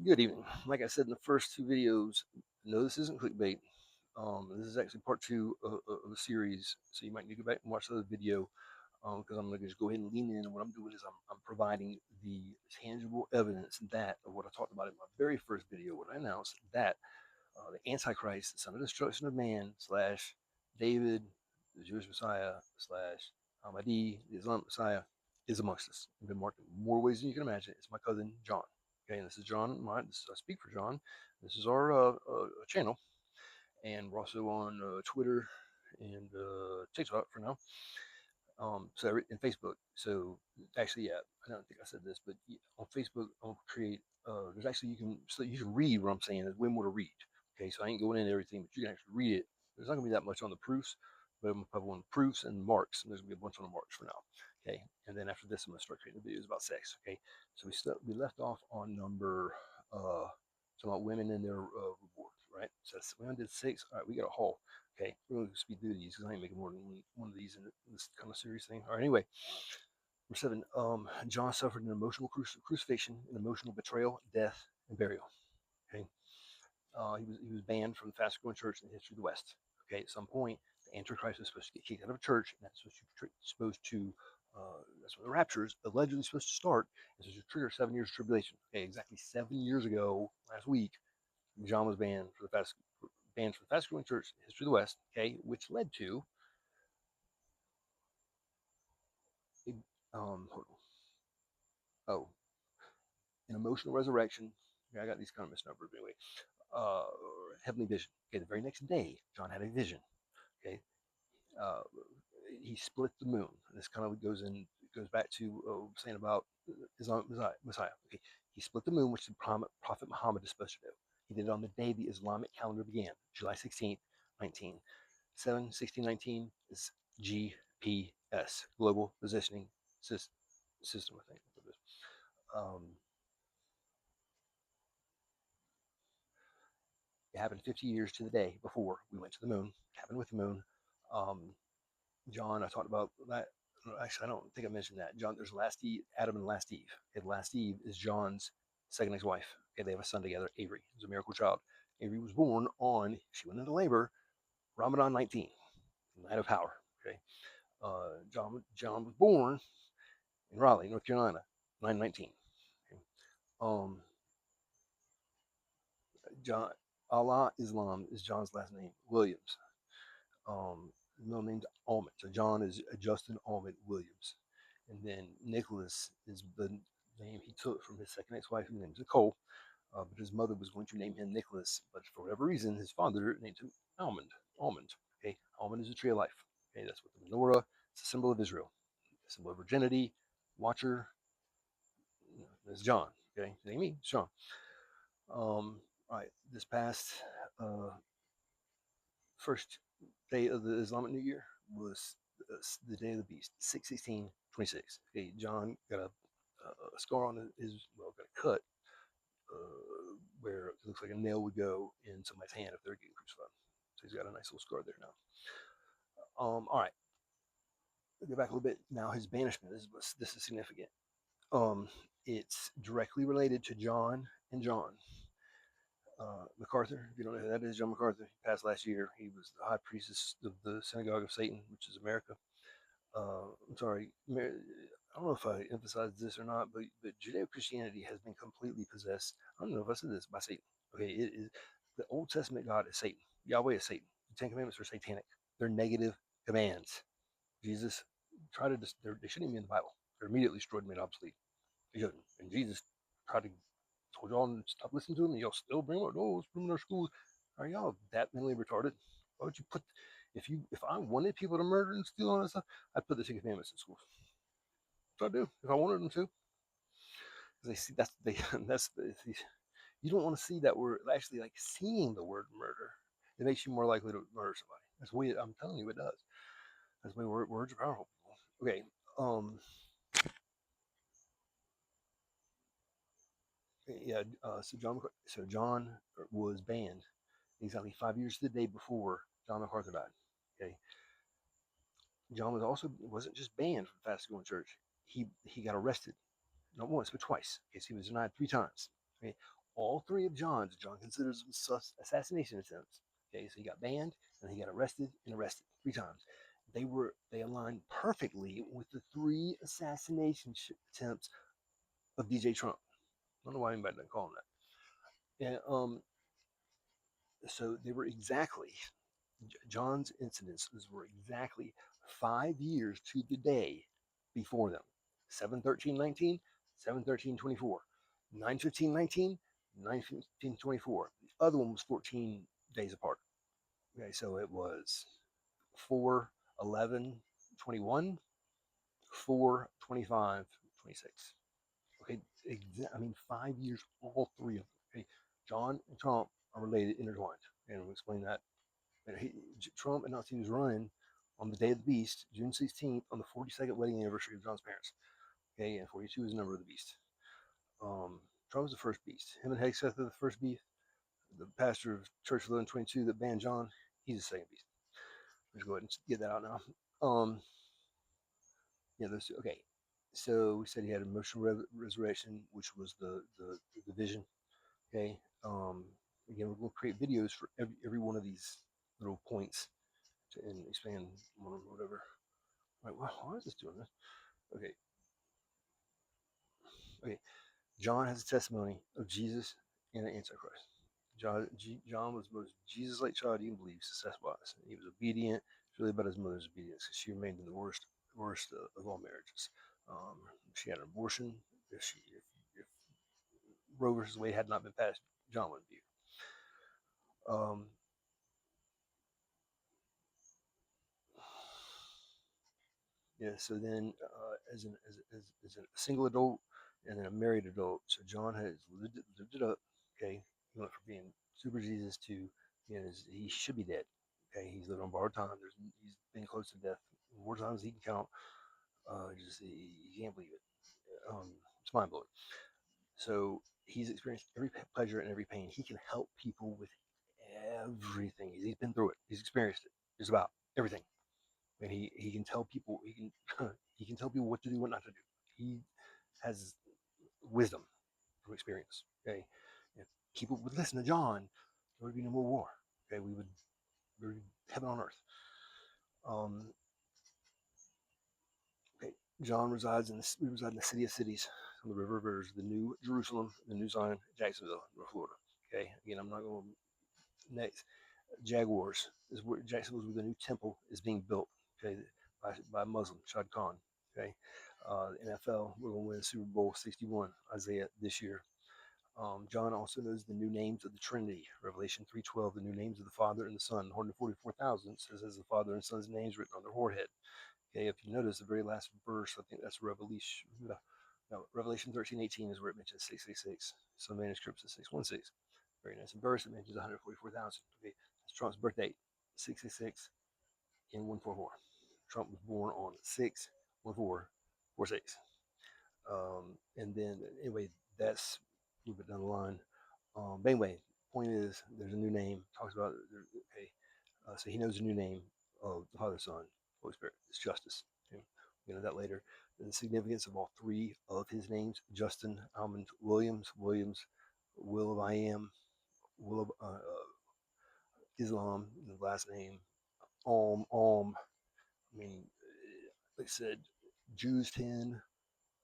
Good evening. Like I said in the first two videos, no, this isn't clickbait. This is actually part two of a series, so you might need to go back and watch the other video because I'm going to just go ahead and lean in. And what I'm doing is I'm providing the tangible evidence that of what I talked about in my very first video when I announced that the Antichrist, the son of destruction of man, slash David, the Jewish Messiah, slash al-Mahdi, the Islamic Messiah, is amongst us. I've been marked in more ways than you can imagine. It's my cousin Jawn. Okay, and this is Jawn. I speak for Jawn. This is our channel, and we're also on Twitter and TikTok for now. So in Facebook. So actually, yeah, I don't think I said this, but on Facebook, I'll create. There's actually you can read what I'm saying. There's way more to read. Okay, so I ain't going into everything, but you can actually read it. There's not gonna be that much on the proofs, but I'm gonna put on proofs and marks, and there's gonna be a bunch on the marks for now. Okay, and then after this, I'm gonna start creating videos about sex. Okay, so we left off on number talking about women and their rewards, right? So we did 6. All right, we got a haul. Okay, we're going to speed through these because I ain't making more than one of these in this kind of serious thing. All right, anyway, number 7. John suffered an emotional crucifixion, an emotional betrayal, death, and burial. Okay, he was banned from the fastest growing church in the history of the West. Okay, at some point, the Antichrist was supposed to get kicked out of a church, and that's supposed to that's when the rapture is allegedly supposed to start. This is to trigger 7 years of tribulation. Okay, exactly 7 years ago, last week, John was banned from the fastest growing church in the history of the West. Okay, which led to hold on. Oh, an emotional resurrection. Yeah, I got these kind of misnumbered anyway. Uh, heavenly vision. Okay, the very next day, John had a vision. Okay, uh, he split the moon. This kind of goes back to saying about Islam Messiah. Okay, he split the moon, which the Prophet Muhammad is supposed to do. He did it on the day the Islamic calendar began, July 16th, 1619 is GPS, Global Positioning System, I think. Um, it happened 50 years to the day before we went to the moon. It happened with the moon. Um, Jawn, I talked about that. Actually, I don't think I mentioned that. Jawn, there's last Eve, Adam and last Eve. Okay, the last Eve is Jawn's second ex-wife. Okay, they have a son together, Avery. He's a miracle child. Avery was born on, she went into labor, Ramadan 19, night of power. Okay, Jawn was born in Raleigh, North Carolina, 919. Okay. Um, John Allah Islam is John's last name. Williams. Middle name's Almond. So John is Justin Almond Williams. And then Nicholas is the name he took from his second ex-wife, whose name is Nicole. But his mother was going to name him Nicholas, but for whatever reason, his father named him Almond. Almond. Okay, Almond is a tree of life. Okay, that's what the menorah. It's a symbol of Israel, a symbol of virginity. Watcher. It's John. Okay, it ain't me. It's John. All right, this past uh, first day of the Islamic New Year was the day of the beast, 6/16/26. Okay, John got a scar on got a cut where it looks like a nail would go in somebody's hand if they're getting crucified. So he's got a nice little scar there now. All right, we'll go back a little bit now. His banishment. This is significant. It's directly related to John and John. MacArthur, if you don't know who that is, John MacArthur, he passed last year. He was the high priest of the synagogue of Satan, which is America. I'm sorry, I don't know if I emphasized this or not, but Judeo Christianity has been completely possessed. I don't know if I said this by Satan. Okay, it is the Old Testament God is Satan. Yahweh is Satan. The Ten Commandments are satanic. They're negative commands. Jesus tried to they shouldn't even be in the Bible. They're immediately destroyed and made obsolete. They shouldn't. And Jesus tried to told y'all to stop listening to him, and y'all still bring up, oh, it's from our schools. Are y'all that mentally retarded? Why would you put if I wanted people to murder and steal all that stuff, I'd put the Ten Commandments in schools. That's what I do if I wanted them to. Because they see that's you don't want to see that word actually like seeing the word murder. It makes you more likely to murder somebody. That's the way I'm telling you it does. That's the way words are powerful. Okay. Um. Yeah. So John was banned exactly 5 years to the day before John MacArthur died. Okay, John wasn't just banned from fast growing church. He got arrested not once but twice. Okay, so he was denied 3 times. Okay, all three of John considers them assassination attempts. Okay, so he got banned and he got arrested and arrested 3 times. They aligned perfectly with the 3 assassination attempts of DJ Trump. I don't know why anybody doesn't call him that. And so they were exactly John's incidences were exactly 5 years to the day before them. 7/13/19, 7/13/24, 9/15/19, 9/15/24. The other one was 14 days apart. Okay, so it was 4/11/21, 4/25/26. Okay, I mean 5 years, all three of them. Okay, John and Trump are related, intertwined, and we'll explain that. Trump announced he was running on the day of the beast, June 16th, on the 42nd wedding anniversary of John's parents. Okay, and 42 is the number of the beast. Trump was the first beast. Him and Hegseth are the first beast. The pastor of Church of 1122 that banned John, he's the second beast. Let's go ahead and get that out now. Yeah, those two. Okay, so we said he had emotional resurrection, which was the vision. Okay. Again, we're going to create videos for every one of these little points and expand on them or whatever. Right, well, why is this doing this? Okay. Okay. John has a testimony of Jesus and the Antichrist. John was the most Jesus-like child you can believe, success-wise. He was obedient. It's really about his mother's obedience because she remained in the worst of all marriages. She had an abortion. If Roe versus Wade had not been passed, John wouldn't be here. Yeah. So then, as a single adult and then a married adult, so John has lived it up. Okay, he went from being super Jesus to he should be dead. Okay, he's lived on borrowed time. He's been close to death more times than he can count. Just you can't believe it. It's mind blowing. So he's experienced every pleasure and every pain. He can help people with everything. He's been through it. He's experienced it. Just about everything. And he can tell people he can tell people what to do, what not to do. He has wisdom from experience. Okay, if people would listen to John, there would be no more war. Okay, we would heaven on earth. Okay, John resides in we reside in the city of cities, on the river of rivers, the New Jerusalem, the New Zion, Jacksonville, North Florida. Okay, again, I'm not going to next. Jaguars is where Jacksonville is where the new temple is being built. Okay, by Muslim Shad Khan. Okay, NFL, we're going to win Super Bowl 61, Isaiah this year. John also knows the new names of the Trinity. Revelation 3:12, the new names of the Father and the Son. 144,000 says as the Father and Son's names written on their forehead. Okay, if you notice the very last verse, I think that's Revelation. No, Revelation 13:18 is where it mentions 666. Some manuscripts is 616. Very nice verse. It mentions 144,000. Okay, that's Trump's birth date, 666 in 144. Trump was born on 6/14/46. And then anyway, that's a little bit down the line. But anyway, point is, there's a new name. Talks about okay, so he knows the new name of the Father, Son, Holy Spirit. It's justice. Okay? We'll get into that later. And the significance of all three of his names: Justin, Almond, Williams, Will of I Am, Will of Islam, the last name, I mean, like I said, Jews 10,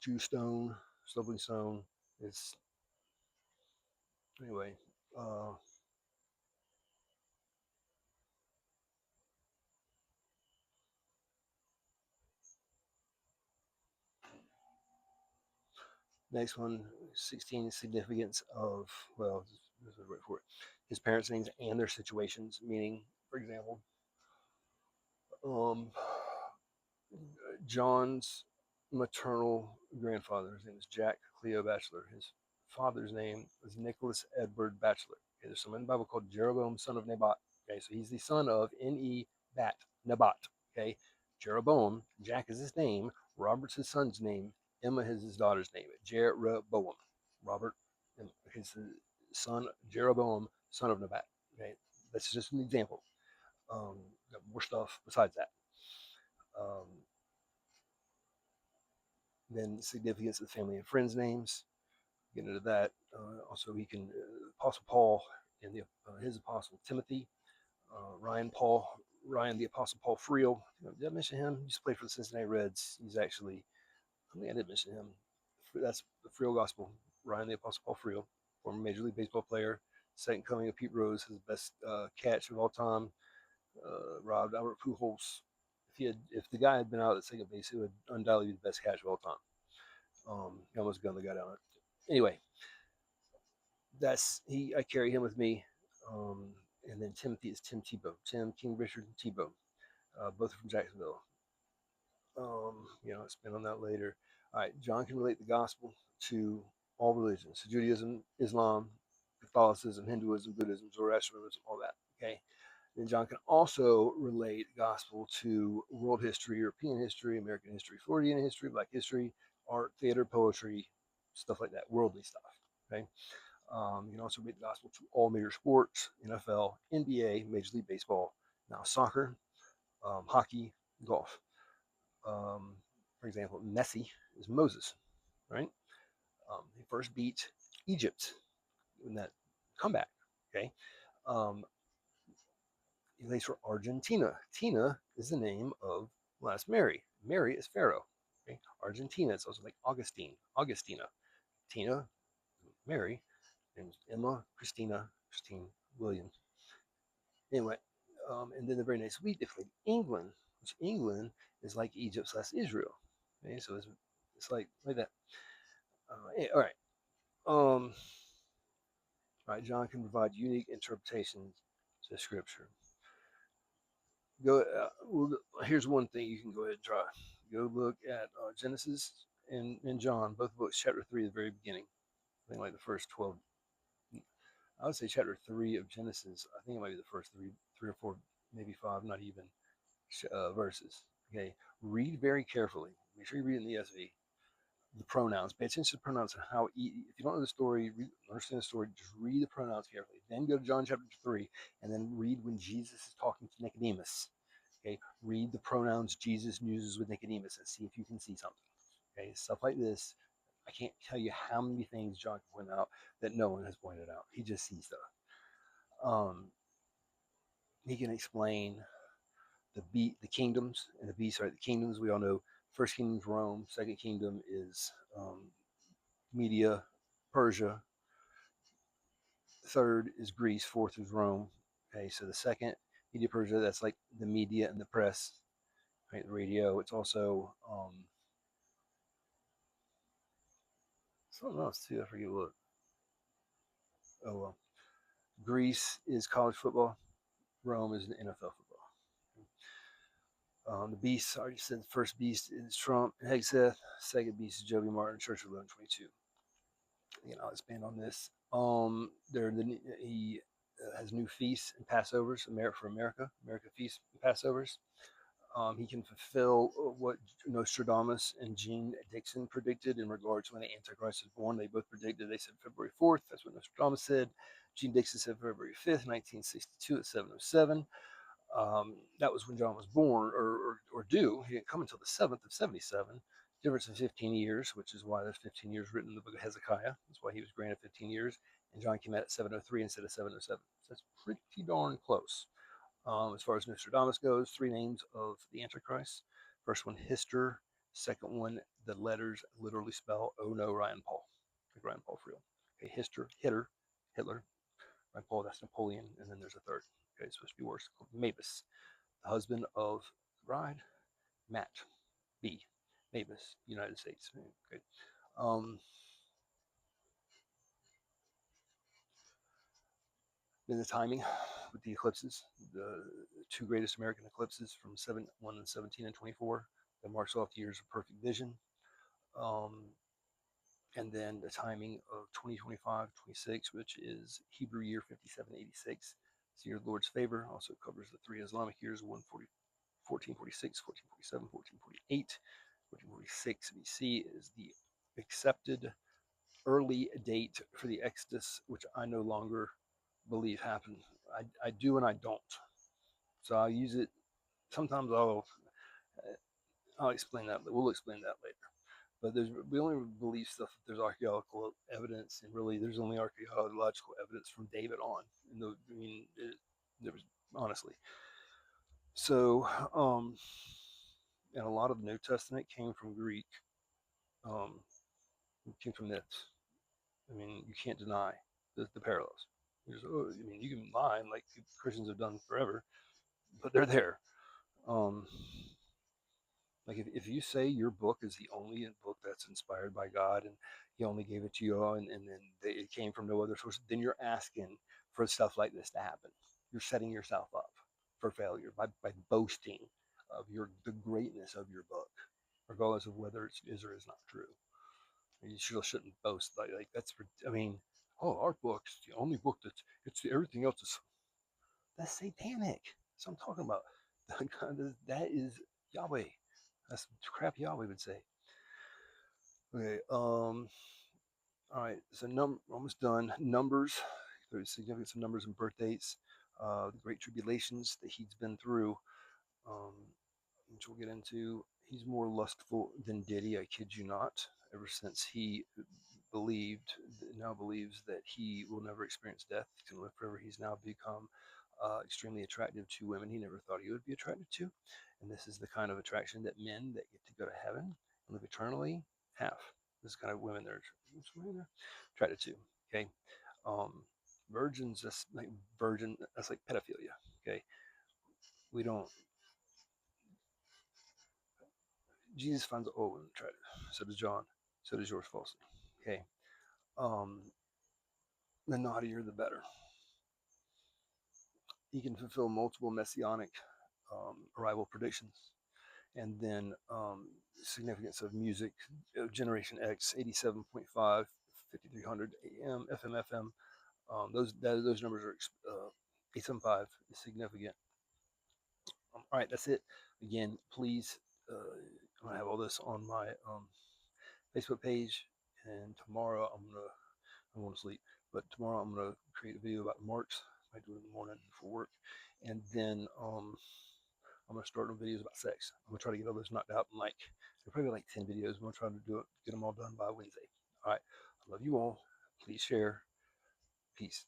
Jew stone, stumbling stone. It's anyway. Uh, Next one, 16, significance of, well, this is right for it. His parents' names and their situations, meaning, for example, um, John's maternal grandfather, his name is Jack Cleo Batchelor. His father's name was Nicholas Edward Batchelor. Okay, there's someone in the Bible called Jeroboam, son of Nebat. Okay, so he's the son of N-E-Bat, Nebat. Okay, Jeroboam, Jack is his name, Robert's his son's name, Emma is his daughter's name. Jeroboam, Robert, his son, Jeroboam, son of Nebat. Okay, that's just an example. Got more stuff besides that. Um, then significance of the family and friends names. Get into that. Also, he can Apostle Paul and his apostle Timothy, Ryan the Apostle Paul Friel. Did I mention him? He used to play for the Cincinnati Reds. He's actually, I think I did mention him. That's the Friel Gospel. Ryan the Apostle Paul Friel, former Major League Baseball player, second coming of Pete Rose, his best catch of all time. Robbed Albert Pujols. If the guy had been out at second base, it would undoubtedly be the best catch of all time. He almost gunned the guy down. Anyway, I carry him with me. Um, and then Timothy is Tim Tebow, Tim King Richard Tebow, both from Jacksonville. Expand on that later. All right, Jawn can relate the gospel to all religions: so Judaism, Islam, Catholicism, Hinduism, Buddhism, Zoroastrianism, all that. Okay. Then Jawn can also relate gospel to world history, European history, American history, Floridian history, Black history, art, theater, poetry, stuff like that, worldly stuff. Okay. You can also relate the gospel to all major sports: NFL, NBA, Major League Baseball, now soccer, hockey, golf. For example, Messi is Moses, right? He first beat Egypt in that comeback. Okay. Um, he plays for Argentina. Tina is the name of last Mary. Mary is Pharaoh. Okay. Argentina. It's also like Augustine, Augustina. Tina, Mary, and Emma, Christine Williams. Anyway, and then the very next week they played England, which England is like Egypt slash Israel. Okay, so it's like that. All right. All right. Jawn can provide unique interpretations to Scripture. Go. Here's one thing you can go ahead and try. Go look at Genesis and John, both books, chapter 3, at the very beginning. I think like the first 12. I would say chapter 3 of Genesis. I think it might be the first three or four, maybe five, not even verses. Okay. Read very carefully. Make sure you read it in the ESV. The pronouns. Pay attention to the pronouns and how. If you don't know the story, understand the story. Just read the pronouns carefully. Then go to John chapter 3, and then read when Jesus is talking to Nicodemus. Okay, read the pronouns Jesus uses with Nicodemus and see if you can see something. Okay, stuff like this. I can't tell you how many things John can point out that no one has pointed out. He just sees stuff. He can explain the kingdoms and the beasts. Right, the kingdoms we all know. First kingdom is Rome. Second kingdom is Media, Persia. Third is Greece. Fourth is Rome. Okay, so the second Media, Persia, that's like the media and the press, right? The radio. It's also something else too. I forget what. Oh well. Greece is college football. Rome is NFL football. The beast, I already said the first beast is Trump and Hegseth. Second beast is Joby Martin, Church of 1122. I'll expand on this. He has new feasts and Passovers, for America feasts and Passovers. He can fulfill what Nostradamus and Gene Dixon predicted in regards to when the Antichrist is born. They both predicted, they said February 4th. That's what Nostradamus said. Gene Dixon said February 5th, 1962 at 7:07. That was when John was born or due. He didn't come until the 7th of 77. Difference of 15 years, which is why there's 15 years written in the book of Hezekiah. That's why he was granted 15 years. And John came out at 7:03 instead of 7:07. So that's pretty darn close. As far as Nostradamus goes, three names of the Antichrist. First one, Hister. Second one, the letters literally spell "Oh no, Ryan Paul," like Ryan Paul Friel. Okay, Hitler, Ryan Paul, that's Napoleon, and then there's a third. Okay, it's supposed to be worse. Called Mavis, the husband of the bride, Matt B. Mavis, United States. Okay. Then the timing with the eclipses, the two greatest American eclipses from 1 and 17 and 24, that marks off the years of perfect vision. And then the timing of 2025, 26, which is Hebrew year 5786. It's the year of the Lord's favor. Also covers the three Islamic years, 1446, 1447, 1448. 1446 BC is the accepted early date for the Exodus, which I no longer believe happened. I do and I don't. So I'll use it. Sometimes I'll explain that. We'll explain that later. But we only believe stuff if there's archaeological evidence, and really there's only archaeological evidence from David on. And there was honestly. So, and a lot of the New Testament came from Greek, um, came from myths. I mean, you can't deny the parallels. I mean, you can lie, like Christians have done forever, but they're there. Um, like if you say your book is the only book that's inspired by God and He only gave it to you, and then it came from no other source, then you're asking for stuff like this to happen. You're setting yourself up for failure by boasting of the greatness of your book, regardless of whether it is or is not true. You shouldn't boast like that's. I mean, oh, our book's the only book everything else is that's satanic. That's what I'm talking about. That is Yahweh. That's crap Yahweh would say. Okay. All right. So almost done. Numbers. There's significance of numbers and birth dates. The great tribulations that he's been through, um, which we'll get into. He's more lustful than Diddy. I kid you not. Ever since he now believes that he will never experience death. He can live forever. He's now become extremely attractive to women he never thought he would be attracted to. And this is the kind of attraction that men that get to go to heaven and live eternally have. This kind of women they're attracted to. Okay. Um, Virgins, that's like pedophilia. Okay. We don't, Jesus finds all women attractive. So does Jawn. So does yours falsely. Okay. Um, the naughtier, the better. He can fulfill multiple messianic arrival predictions. And then significance of music, Generation X, 87.5, 5300 AM, FM, FM. Those numbers are 875 is significant. All right, that's it. Again, please, I'm gonna have all this on my Facebook page, and tomorrow I'm going to sleep. But tomorrow I'm going to create a video about marks. I do it in the morning before work, and then I'm going to start doing videos about sex. I'm going to try to get all those knocked out in like probably like 10 videos. I'm going to try to get them all done by Wednesday. All right. I love you all. Please share. Peace.